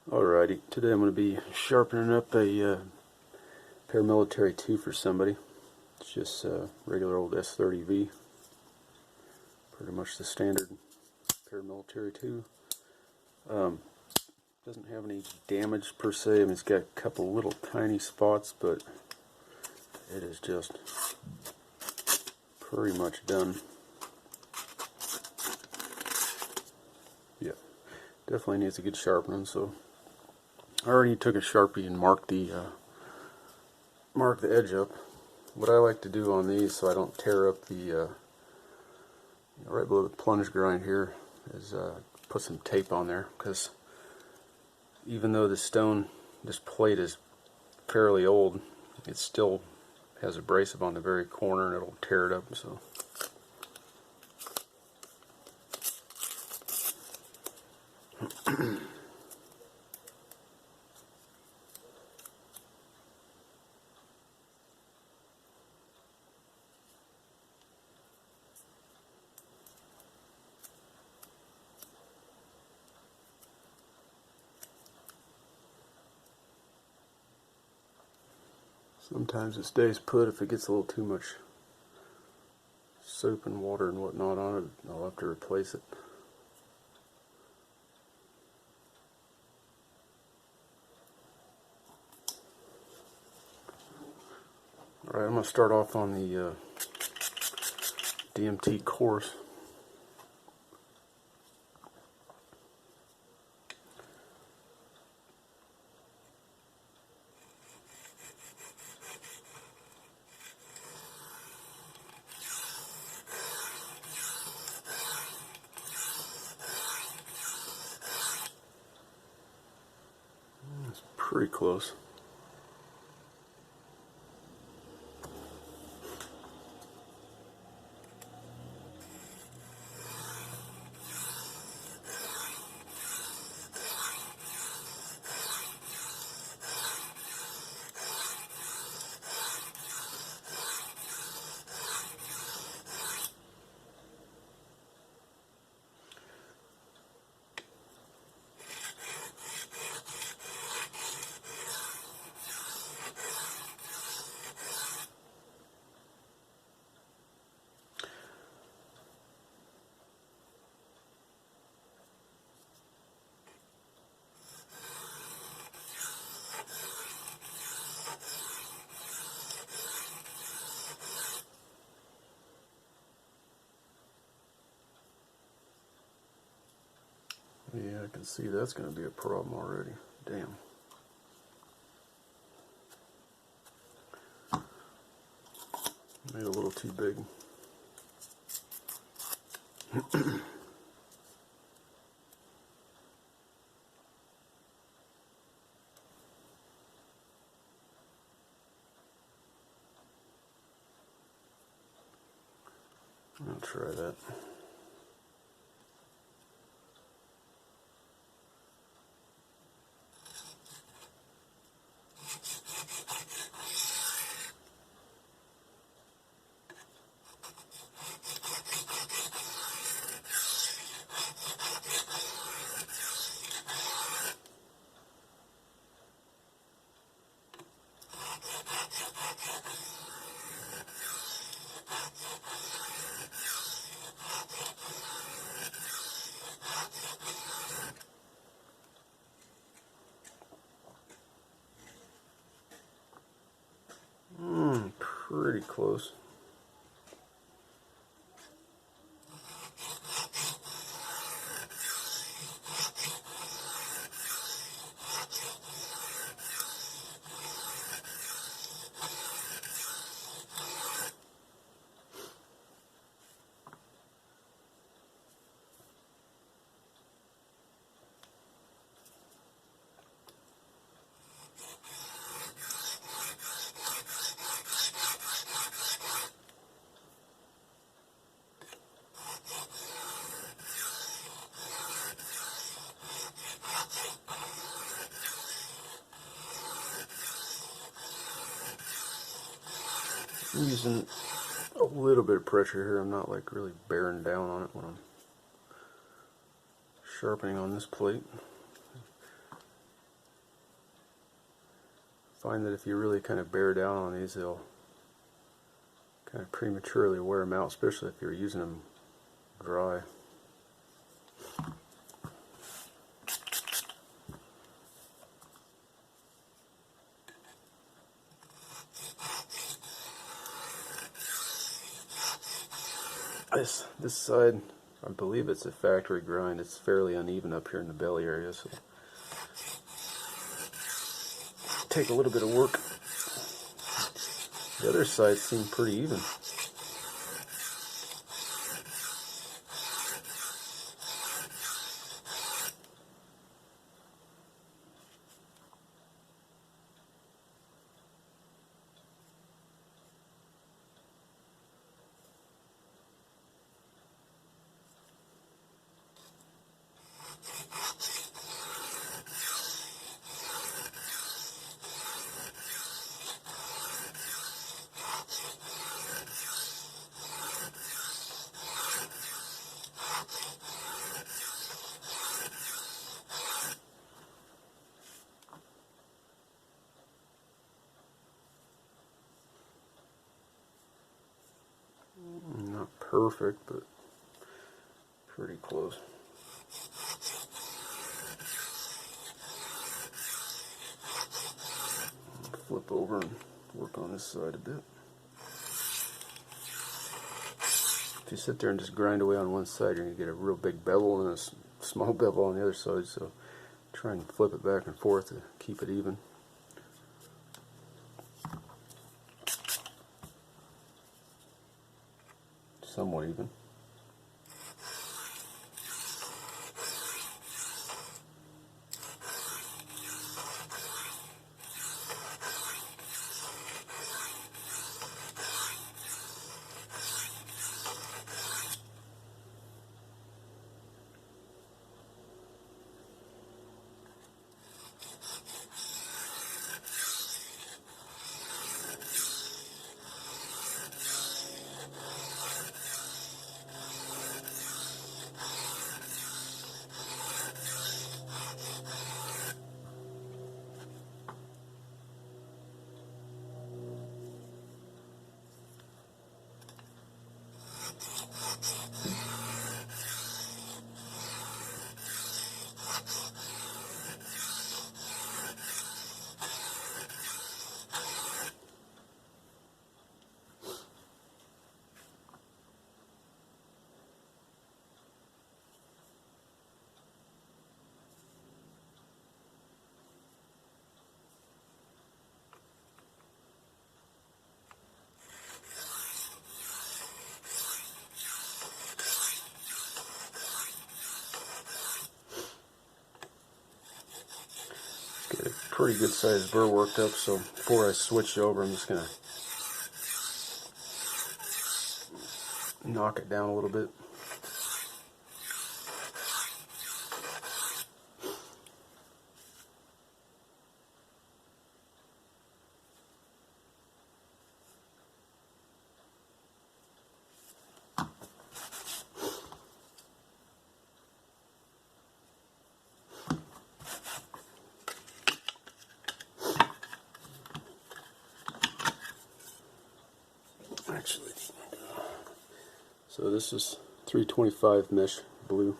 Alrighty, today I'm going to be sharpening up a Paramilitary 2 for somebody. It's just a regular old S30V. Pretty much the standard Paramilitary 2. Doesn't have any damage per se. I mean, it's got a couple little tiny spots, but it is just pretty much done. Yeah, definitely needs a good sharpening, so I already took a Sharpie and marked the edge up. What I like to do on these, so I don't tear up the right below the plunge grind here, is put some tape on there, because even though this plate is fairly old, it still has abrasive on the very corner and it'll tear it up. So sometimes it stays put. If it gets a little too much soap and water and whatnot on it, I'll have to replace it. Alright, I'm going to start off on the DMT Coarse. It's pretty close. Yeah, I can see that's going to be a problem already. Damn. Made it a little too big. I'll try that. Pretty close. I'm using a little bit of pressure here. I'm not like really bearing down on it when I'm sharpening on this plate. find that if you really kind of bear down on these, they'll kind of prematurely wear them out, especially if you're using them dry. This side, I believe it's a factory grind. It's fairly uneven up here in the belly area, so take a little bit of work. The other side seemed pretty even. Not perfect, but pretty close. Flip over and work on this side a bit. If you sit there and just grind away on one side, you're going to get a real big bevel and a small bevel on the other side, so try and flip it back and forth to keep it even. Somewhat even. Get a pretty good sized burr worked up, so before I switch over, I'm just going to knock it down a little bit. Actually, so this is 325 mesh blue.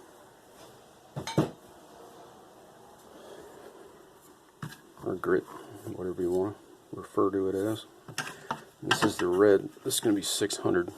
Or grit, whatever you want to refer to it as. This is the red. This is going to be 600.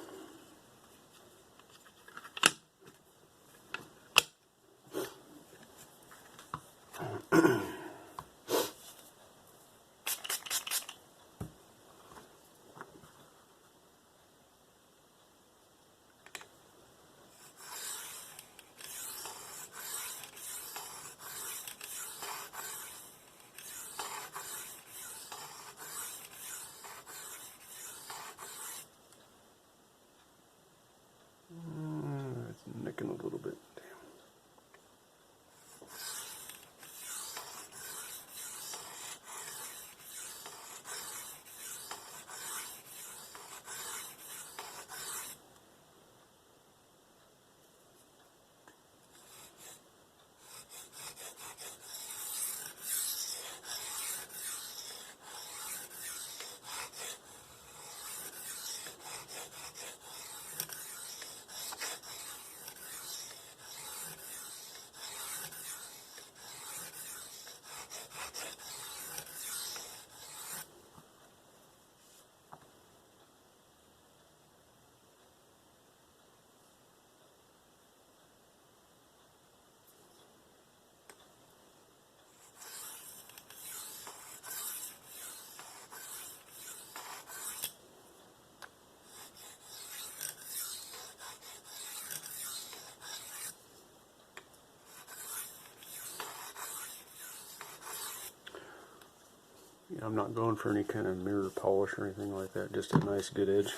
You know, I'm not going for any kind of mirror polish or anything like that, just a nice good edge.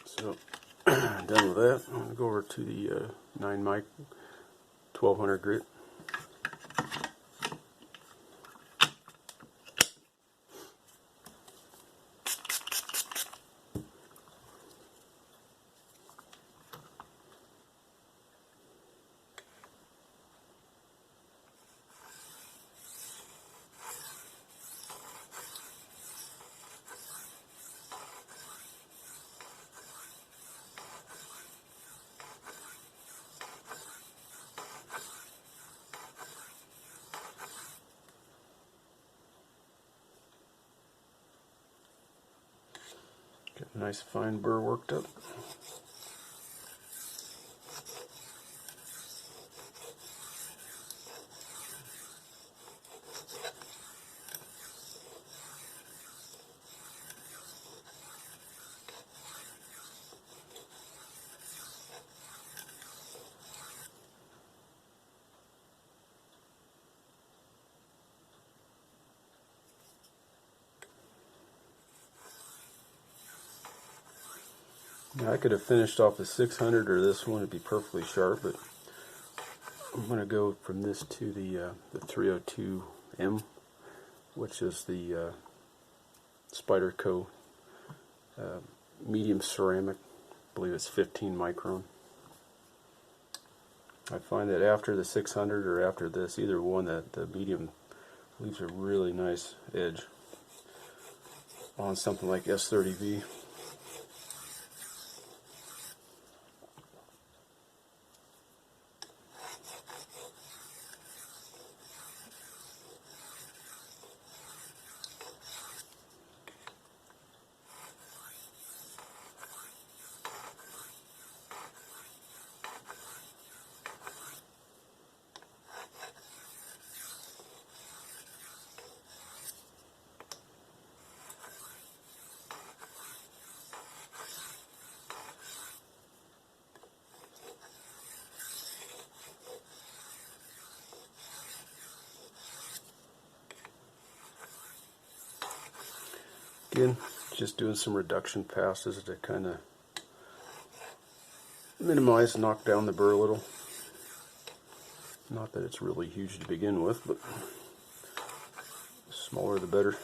So, done with that, I'm going to go over to the 9 mic 1200 grit. Get a nice fine burr worked up. Now, I could have finished off the 600 or this one, it'd be perfectly sharp, but I'm going to go from this to the 302M, which is the Spyderco medium ceramic. I believe it's 15 micron. I find that after the 600 or after this, either one, that the medium leaves a really nice edge on something like S30V. Again, just doing some reduction passes to kind of minimize, knock down the burr a little. Not that it's really huge to begin with, but the smaller the better.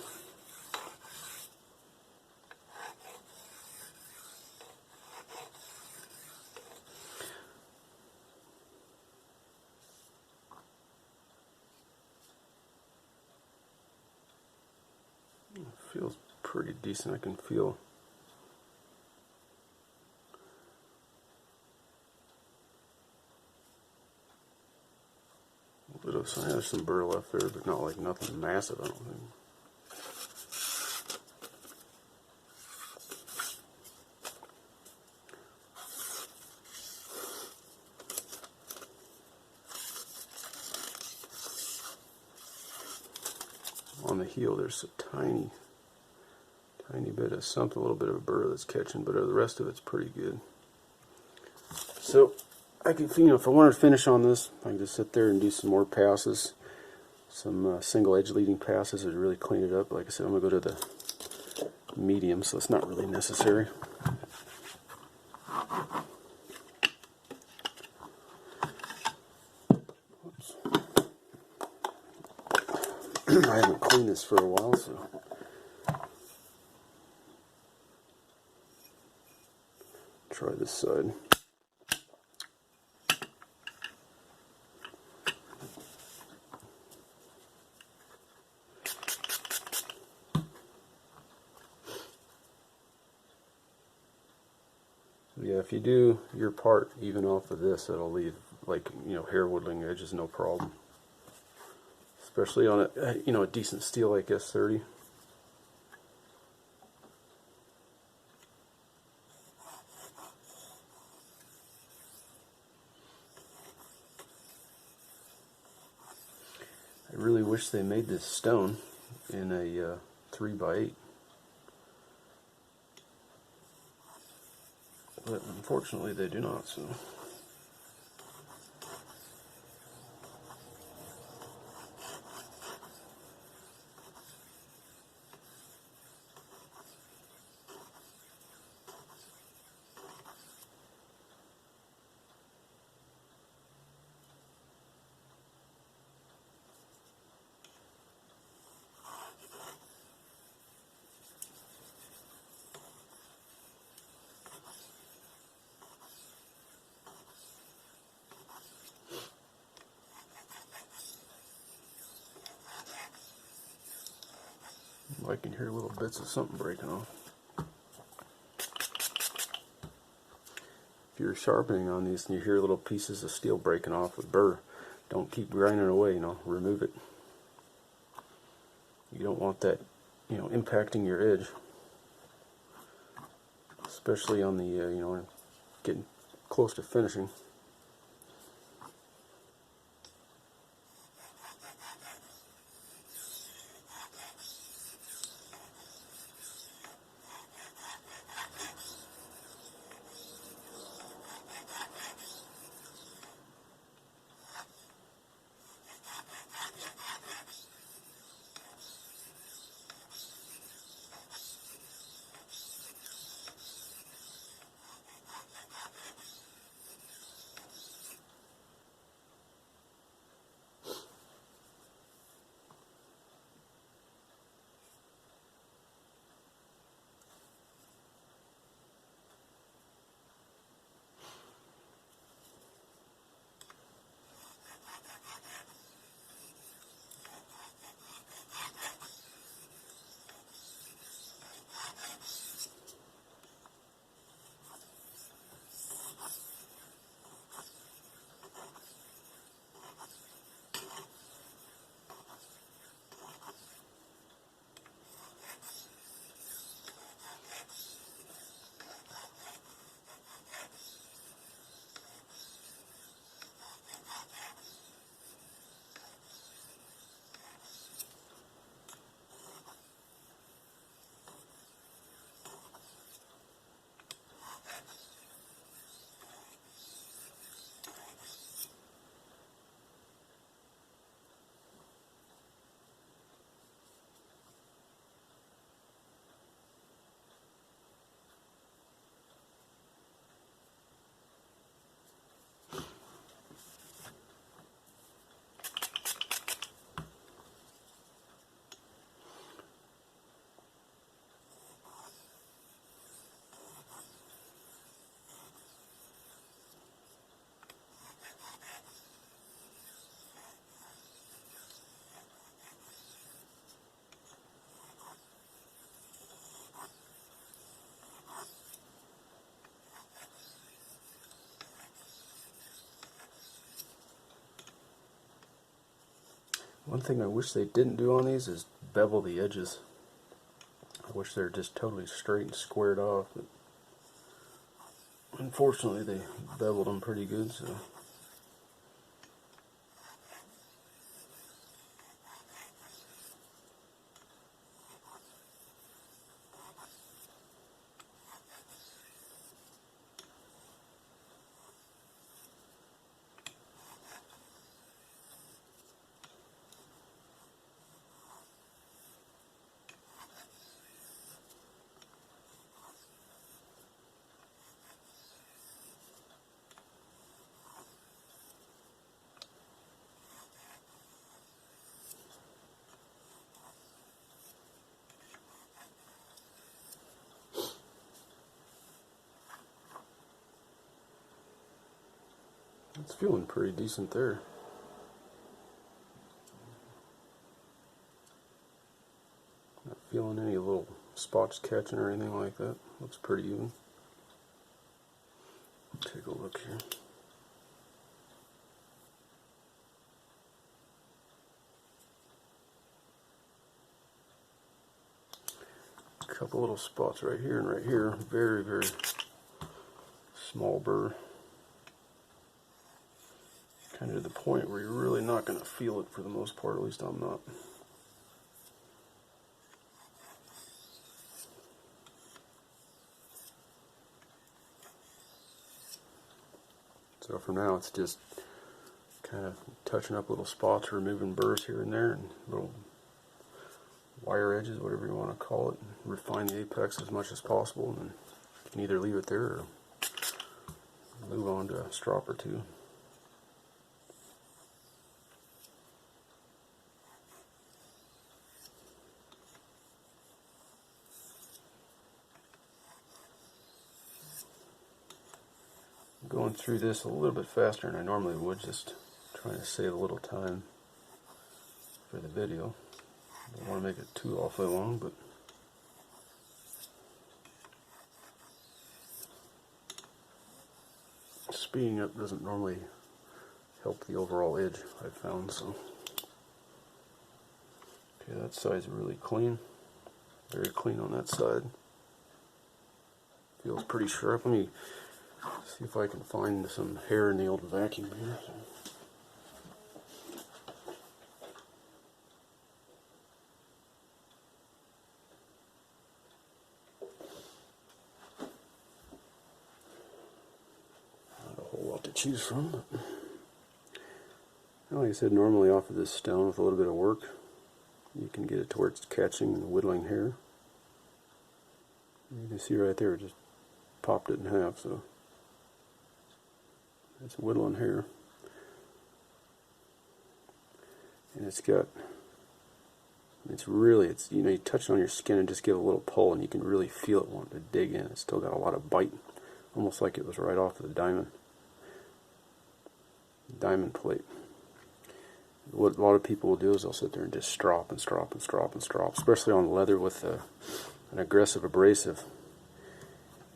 It feels pretty decent. I can feel a bit of, so there's some burr left there, but not like nothing massive, I don't think. On the heel there's a tiny bit of something, a little bit of a burr that's catching, but the rest of it's pretty good. So I could, you know, if I wanted to finish on this, I can just sit there and do some more passes, some single edge leading passes to really clean it up. Like I said, I'm going to go to the medium, so it's not really necessary. I haven't cleaned this for a while, so try this side. Yeah, if you do your part even off of this, it'll leave, like, you know, hair whittling edges, no problem. Especially on a, you know, a decent steel like S30. I really wish they made this stone in a 3x8. But unfortunately they do not, so. I can hear little bits of something breaking off. If you're sharpening on these and you hear little pieces of steel breaking off with burr, don't keep grinding away, remove it. You don't want that, impacting your edge. Especially on the, getting close to finishing. One thing I wish they didn't do on these is bevel the edges. I wish they're just totally straight and squared off, but unfortunately they beveled them pretty good, so. It's feeling pretty decent there. Not feeling any little spots catching or anything like that. Looks pretty even. Take a look here. A couple little spots right here and right here. Very, very small burr. Kind of to the point where you're really not going to feel it for the most part, at least I'm not. So for now it's just kind of touching up little spots, removing burrs here and there, and little wire edges, whatever you want to call it, and refine the apex as much as possible, and then you can either leave it there or move on to a strop or two. Going through this a little bit faster than I normally would, just trying to save a little time for the video. Don't want to make it too awfully long, but speeding up doesn't normally help the overall edge, I've found. So, okay, that side's really clean, very clean on that side. Feels pretty sharp. Let me see if I can find some hair in the old vacuum here. Not a whole lot to choose from, but like I said, normally off of this stone with a little bit of work, you can get it to where it's catching and whittling hair. You can see right there, it just popped it in half, so it's whittling hair. And it's got, you know, you touch it on your skin and just give it a little pull and you can really feel it wanting to dig in. It's still got a lot of bite, almost like it was right off of the diamond plate. What a lot of people will do is they'll sit there and just strop and strop and strop and strop, especially on leather with an aggressive abrasive,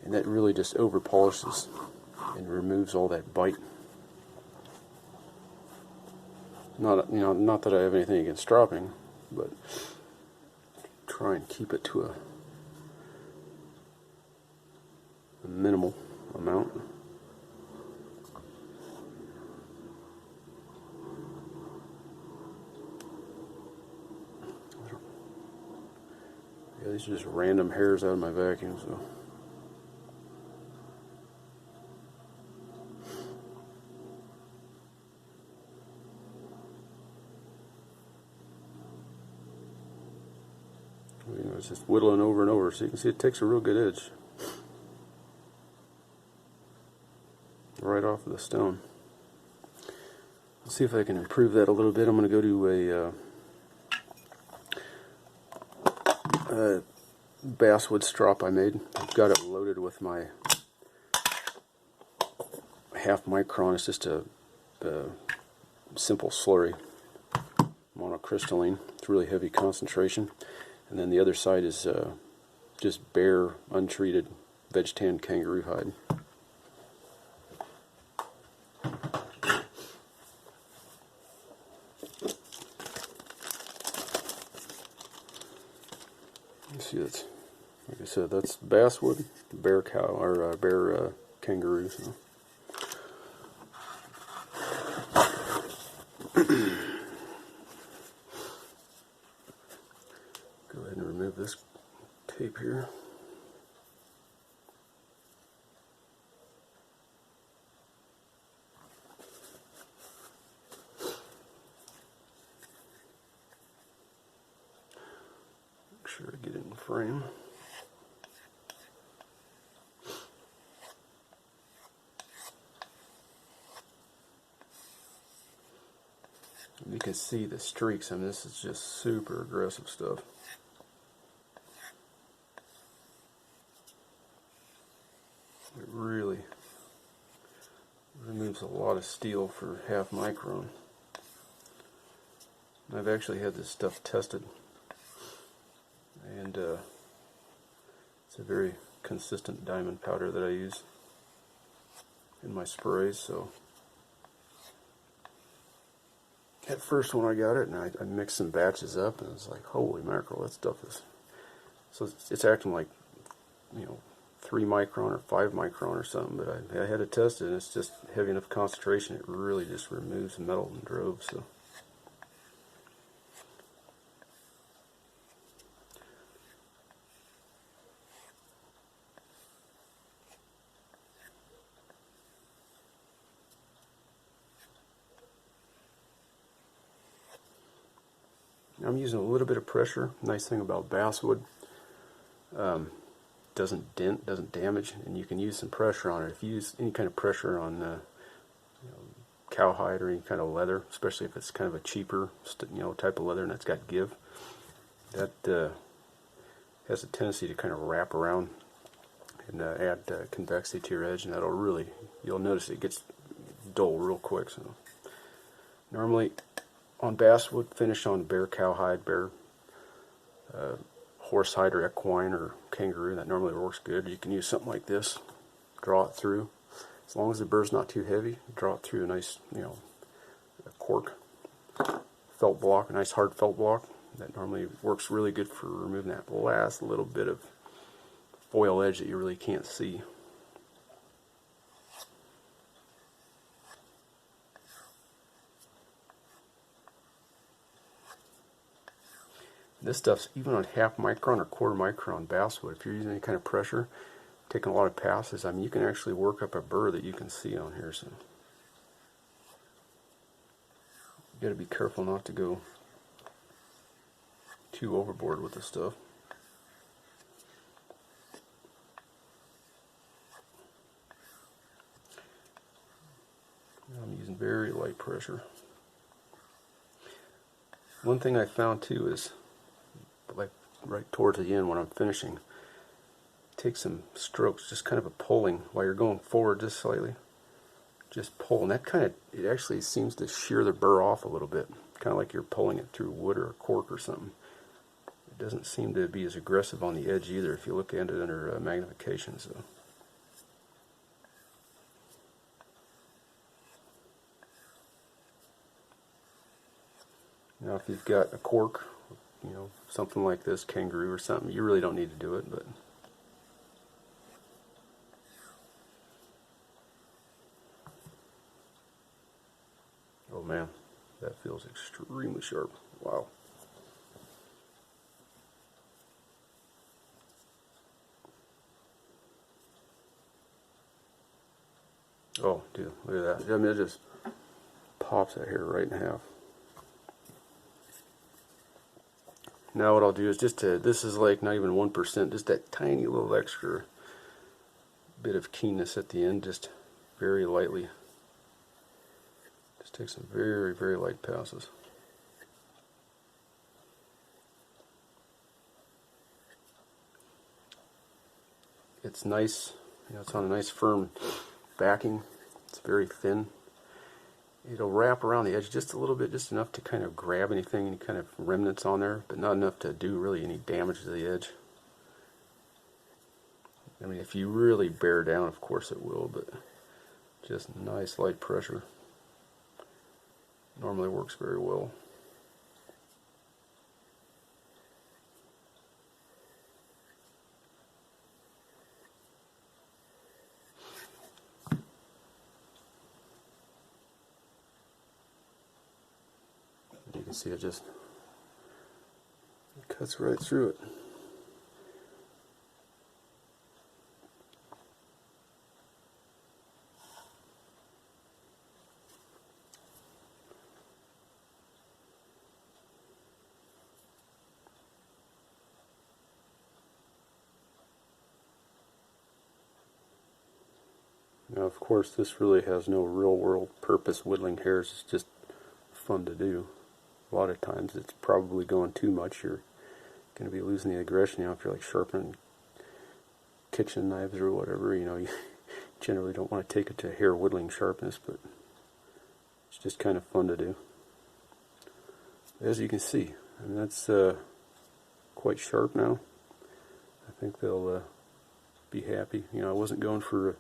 and that really just over polishes and removes all that bite. Not that I have anything against stropping, but try and keep it to a minimal amount. Yeah, these are just random hairs out of my vacuum, so. You know, it's just whittling over and over, so you can see it takes a real good edge right off of the stone. Let's see if I can improve that a little bit. I'm going to go to a basswood strop I made. I've got it loaded with my half micron. It's just a simple slurry, monocrystalline. It's really heavy concentration. And then the other side is just bare, untreated veg tan kangaroo hide. You see, it's like I said, that's basswood, bear cow or bear kangaroo. So. Go ahead and remove this tape here. Make sure to get it in frame. You can see the streaks. I mean, this is just super aggressive stuff. It really removes a lot of steel for half micron. I've actually had this stuff tested, and it's a very consistent diamond powder that I use in my sprays. So at first when I got it, and I mixed some batches up, and it's like, holy mackerel, that stuff is, so it's acting like, you know, 3 micron or 5 micron or something, but I had to test it, and it's just heavy enough concentration, it really just removes metal in droves. So I'm using a little bit of pressure. Nice thing about basswood, doesn't dent, doesn't damage, and you can use some pressure on it. If you use any kind of pressure on you know, cowhide or any kind of leather, especially if it's kind of a cheaper type of leather and it's got give, that has a tendency to kind of wrap around and add convexity to your edge, and that'll really, you'll notice it gets dull real quick. So normally on basswood, finish on bear cowhide, bear horsehide or equine or kangaroo, that normally works good. You can use something like this, draw it through. As long as the burr's not too heavy, draw it through a nice, a cork felt block, a nice hard felt block. That normally works really good for removing that last little bit of foil edge that you really can't see. This stuff's even on half micron or quarter micron basswood. If you're using any kind of pressure, taking a lot of passes, I mean, you can actually work up a burr that you can see on here. So you got to be careful not to go too overboard with this stuff. I'm using very light pressure. One thing I found too is, like right towards the end when I'm finishing, take some strokes, just kind of a pulling while you're going forward just slightly. Just pull, and that kind of, it actually seems to shear the burr off a little bit, kind of like you're pulling it through wood or a cork or something. It doesn't seem to be as aggressive on the edge either if you look at it under magnification. So now if you've got a cork, something like this, kangaroo or something, you really don't need to do it, but oh man, that feels extremely sharp. Wow. Oh, dude, look at that. I mean, it just pops that hair right in half. Now what I'll do is this is like not even 1%, just that tiny little extra bit of keenness at the end, just very lightly. Just take some very, very light passes. It's nice, it's on a nice firm backing. It's very thin. It'll wrap around the edge just a little bit, just enough to kind of grab any kind of remnants on there, but not enough to do really any damage to the edge. I mean, if you really bear down, of course it will, but just nice light pressure normally works very well. You can see it just cuts right through it. Now, of course, this really has no real world purpose. Whittling hairs is just fun to do. A lot of times it's probably going too much. You're going to be losing the aggression. If you're like sharpening kitchen knives or whatever, you generally don't want to take it to hair whittling sharpness, but it's just kind of fun to do. As you can see, I mean, that's quite sharp now. I think they'll be happy. I wasn't going for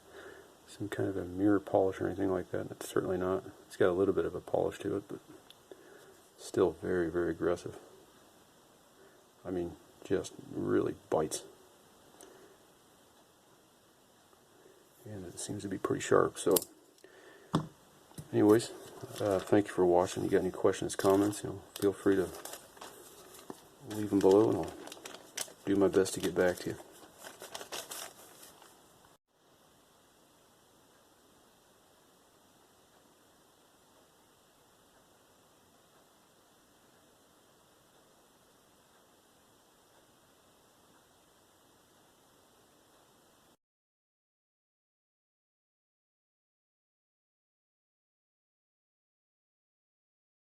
some kind of a mirror polish or anything like that. That's certainly not. It's got a little bit of a polish to it, but still very, very aggressive. I mean, just really bites. And it seems to be pretty sharp. So, anyways, thank you for watching. You got any questions, comments, feel free to leave them below, and I'll do my best to get back to you.